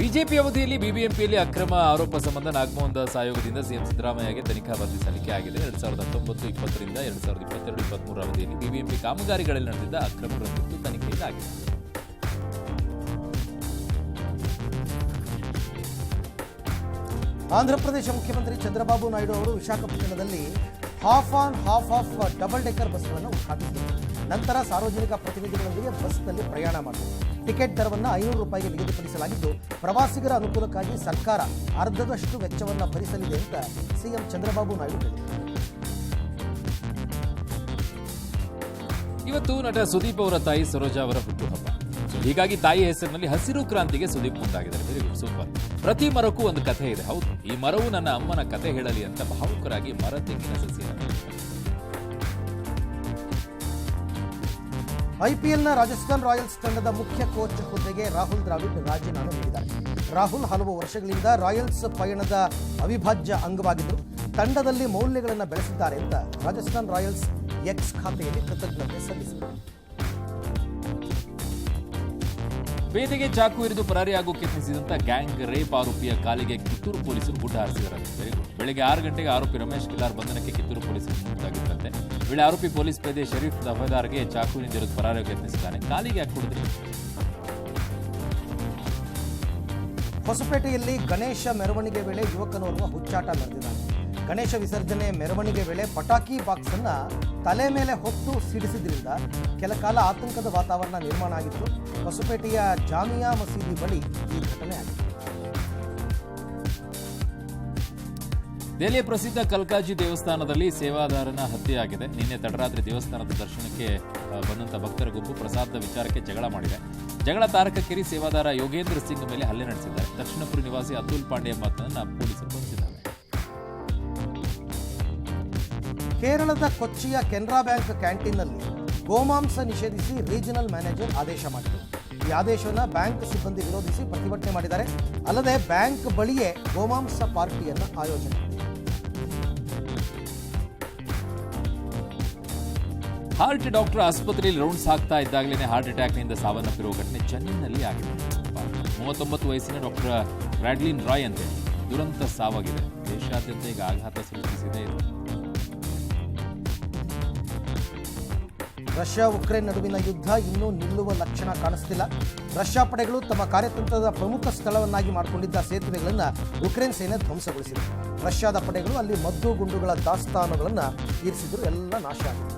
BJP ಅವಧಿಯಲ್ಲಿ ಬಿಬಿಎಂಪಿಯಲ್ಲಿ ಅಕ್ರಮ ಆರೋಪ ಸಂಬಂಧ ನಾಗಮೋಹನ್ ದಾಸ್ ಆಯೋಗದಿಂದ ಸಿಎಂ ಸಿದ್ದರಾಮಯ್ಯಗೆ ತನಿಖಾ ವರದಿ ಸಲ್ಲಿಕೆ ಆಗಿದೆ. 2019-20ರಿಂದ 2022-23 ಅವಧಿಯಲ್ಲಿ ಬಿಬಿಎಂಪಿ ಕಾಮಗಾರಿಗಳಲ್ಲಿ ನಡೆದಿದ್ದ ಅಕ್ರಮಗಳ ಕುರಿತು ತನಿಖೆಯಾಗಿದೆ. ಆಂಧ್ರಪ್ರದೇಶ ಮುಖ್ಯಮಂತ್ರಿ ಚಂದ್ರಬಾಬು ನಾಯ್ಡು ಅವರು ವಿಶಾಖಪಟ್ಟಣದಲ್ಲಿ hop on hop off double decker ಬಸ್ಗಳನ್ನು ಉದ್ಘಾಟಿಸಿದರು. ನಂತರ ಸಾರ್ವಜನಿಕ ಪ್ರತಿನಿಧಿಗಳೊಂದಿಗೆ ಬಸ್ನಲ್ಲಿ ಪ್ರಯಾಣ ಮಾಡಿದರು. ಟಿಕೆಟ್ ದರವನ್ನು 500 ರೂಪಾಯಿಗೆ ನಿಗದಿಪಡಿಸಲಾಗಿದ್ದು, ಪ್ರವಾಸಿಗರ ಅನುಕೂಲಕ್ಕಾಗಿ ಸರ್ಕಾರ ಅರ್ಧದಷ್ಟು ವೆಚ್ಚವನ್ನು ಭರಿಸಲಿದೆ ಅಂತ ಸಿಎಂ ಚಂದ್ರಬಾಬು ನಾಯ್ಡು ಹೇಳಿದರು. ಇವತ್ತು ನಟ ಸುದೀಪ್ ಅವರ ತಾಯಿ ಸರೋಜಾ ಅವರ ಹುಟ್ಟುಹಬ್ಬ. ಹೀಗಾಗಿ ತಾಯಿ ಹೆಸರಿನಲ್ಲಿ ಹಸಿರು ಕ್ರಾಂತಿಗೆ ಸುದೀಪ್ ಮುಂದಾಗಿದ್ದಾರೆ. Very good, super. ಪ್ರತಿ ಮರಕ್ಕೂ ಒಂದು ಕಥೆ ಇದೆ. ಹೌದು, ಈ ಮರವು ನನ್ನ ಅಮ್ಮನ ಕಥೆ ಹೇಳಲಿ ಅಂತ ಭಾವುಕರಾಗಿ ಮರ ತೆಂಗಿನ ಸಸಿಯನ್ನು ಐಪಿಎಲ್ನ ರಾಜಸ್ಥಾನ್ ರಾಯಲ್ಸ್ ತಂಡದ ಮುಖ್ಯ ಕೋಚ್ ಹುದ್ದೆಗೆ ರಾಹುಲ್ ದ್ರಾವಿಡ್ ರಾಜೀನಾಮೆ ನೀಡಿದ್ದಾರೆ. ರಾಹುಲ್ ಹಲವು ವರ್ಷಗಳಿಂದ ರಾಯಲ್ಸ್ ಪಯಣದ ಅವಿಭಾಜ್ಯ ಅಂಗವಾಗಿದ್ದರು. ತಂಡದಲ್ಲಿ ಮೌಲ್ಯಗಳನ್ನು ಬೆಳೆಸಿದ್ದಾರೆ ಅಂತ ರಾಜಸ್ಥಾನ್ ರಾಯಲ್ಸ್ ಎಕ್ಸ್ ಖಾತೆಯಲ್ಲಿ ಕೃತಜ್ಞತೆ ಸಲ್ಲಿಸಿದರು. ಬೇಟೆಗೆ ಚಾಕು ಹಿಡಿದು ಪರಾರಿಯಾಗೋಕೆ ಯತ್ನಿಸಿದಂತ ಗ್ಯಾಂಗ್ ರೇಪ್ ಆರೋಪಿಯ ಕಾಲಿಗೆ ಕಿತ್ತೂರು ಪೊಲೀಸರು ಗುಡ್ಡ ಹಾರಿಸಿದ್ದಾರೆ. ಬೆಳಗ್ಗೆ 6 ಗಂಟೆಗೆ ಆರೋಪಿ ರಮೇಶ್ ಕಿಲಾರ್ ಬಂಧನಕ್ಕೆ ಕಿತ್ತೂರು ಪೊಲೀಸರು ಮುಂದಾಗಿದ್ದಂತೆ. ವೇಳೆ ಆರೋಪಿ ಪೊಲೀಸ್ ಪೇದೆ ಶರೀಫ್ ದಫೇದಾರ್ಗೆ ಚಾಕುವಿನಿಂದ ಪರಾರಿಯಾಗೋಕೆ ಯತ್ನಿಸಿದ್ದಾನೆ. ಕಾಲಿಗೆ ಹಾಕಿಕೊಂಡಿದೆ. ಹೊಸಪೇಟೆಯಲ್ಲಿ ಗಣೇಶ ಮೆರವಣಿಗೆ ವೇಳೆ ಯುವಕನೋರ್ವ ಹುಚ್ಚಾಟ ನಡೆದಿದ್ದಾನೆ. ಗಣೇಶ ವಿಸರ್ಜನೆ ಮೆರವಣಿಗೆ ವೇಳೆ ಪಟಾಕಿ ಬಾಕ್ಸ್ ಅನ್ನ ತಲೆ ಮೇಲೆ ಹೊತ್ತು ಸಿಡಿಸಿದ್ರಿಂದ ಕೆಲಕಾಲ ಆತಂಕದ ವಾತಾವರಣ ನಿರ್ಮಾಣ ಆಗಿತ್ತು. ಹೊಸಪೇಟೆಯ ಜಾಮಿಯಾ ಮಸೀದಿ ಬಳಿ ಈ ಘಟನೆ ಆಗಿದೆ. ದೆಹಲಿಯ ಪ್ರಸಿದ್ಧ ಕಲ್ಕಾಜಿ ದೇವಸ್ಥಾನದಲ್ಲಿ ಸೇವಾದಾರನ ಹತ್ಯೆಯಾಗಿದೆ. ನಿನ್ನೆ ತಡರಾತ್ರಿ ದೇವಸ್ಥಾನದ ದರ್ಶನಕ್ಕೆ ಬಂದಂತ ಭಕ್ತರ ಗುಂಪು ಪ್ರಸಾದದ ವಿಚಾರಕ್ಕೆ ಜಗಳ ಮಾಡಿದೆ. ಜಗಳ ತಾರಕಕ್ಕೇರಿ ಸೇವಾದಾರ ಯೋಗೇಂದ್ರ ಸಿಂಗ್ ಮೇಲೆ ಹಲ್ಲೆ ನಡೆಸಿದ್ದಾರೆ. ದಕ್ಷಿಣಪುರಿ ನಿವಾಸಿ ಅತುಲ್ ಪಾಂಡೆ ಎಂಬಾತನನ್ನ ಪೊಲೀಸರು ಬಂಧಿಸಿದ್ದಾರೆ. ಕೇರಳದ ಕೊಚ್ಚಿಯ ಕೆನರಾ ಬ್ಯಾಂಕ್ ಕ್ಯಾಂಟೀನ್ನಲ್ಲಿ ಗೋಮಾಂಸ ನಿಷೇಧಿಸಿ ರೀಜನಲ್ ಮ್ಯಾನೇಜರ್ ಆದೇಶ ಮಾಡಿದರು. ಈ ಆದೇಶವನ್ನು ಬ್ಯಾಂಕ್ ಸಿಬ್ಬಂದಿ ವಿರೋಧಿಸಿ ಪ್ರತಿಭಟನೆ ಮಾಡಿದ್ದಾರೆ. ಅಲ್ಲದೆ ಬ್ಯಾಂಕ್ ಬಳಿಯೇ ಗೋಮಾಂಸ ಪಾರ್ಟಿಯನ್ನು ಆಯೋಜನೆ ಮಾಡಿದೆ. ಹಾರ್ಟ್ ಡಾಕ್ಟರ್ ಆಸ್ಪತ್ರೆಯಲ್ಲಿ ರೌಂಡ್ಸ್ ಹಾಕ್ತಾ ಇದ್ದಾಗಲೇ ಹಾರ್ಟ್ ಅಟ್ಯಾಕ್ನಿಂದ ಸಾವನ್ನಪ್ಪಿರುವ ಘಟನೆ ಚೆನ್ನೈನಲ್ಲಿ ಆಗಿದೆ. 39 ವಯಸ್ಸಿನ ಡಾಕ್ಟರ್ ಬ್ರಾಡ್ಲಿನ್ ರಾಯ್ ಅಂತ ದುರಂತ ಸಾವಾಗಿದೆ. ದೇಶಾದ್ಯಂತ ಈಗ ಆಘಾತ ಸೃಷ್ಟಿಸಿದೆ. ರಷ್ಯಾ ಉಕ್ರೇನ್ ನಡುವಿನ ಯುದ್ಧ ಇನ್ನೂ ನಿಲ್ಲುವ ಲಕ್ಷಣ ಕಾಣಿಸ್ತಿಲ್ಲ. ರಷ್ಯಾ ಪಡೆಗಳು ತಮ್ಮ ಕಾರ್ಯತಂತ್ರದ ಪ್ರಮುಖ ಸ್ಥಳವನ್ನಾಗಿ ಮಾಡಿಕೊಂಡಿದ್ದ ಸೇತುವೆಗಳನ್ನು ಉಕ್ರೇನ್ ಸೇನೆ ಧ್ವಂಸಗೊಳಿಸಿದೆ. ರಷ್ಯಾದ ಪಡೆಗಳು ಅಲ್ಲಿ ಮದ್ದು ಗುಂಡುಗಳ ದಾಸ್ತಾನುಗಳನ್ನು ಇರಿಸಿದ್ರು, ಎಲ್ಲ ನಾಶ ಆಗಿದೆ.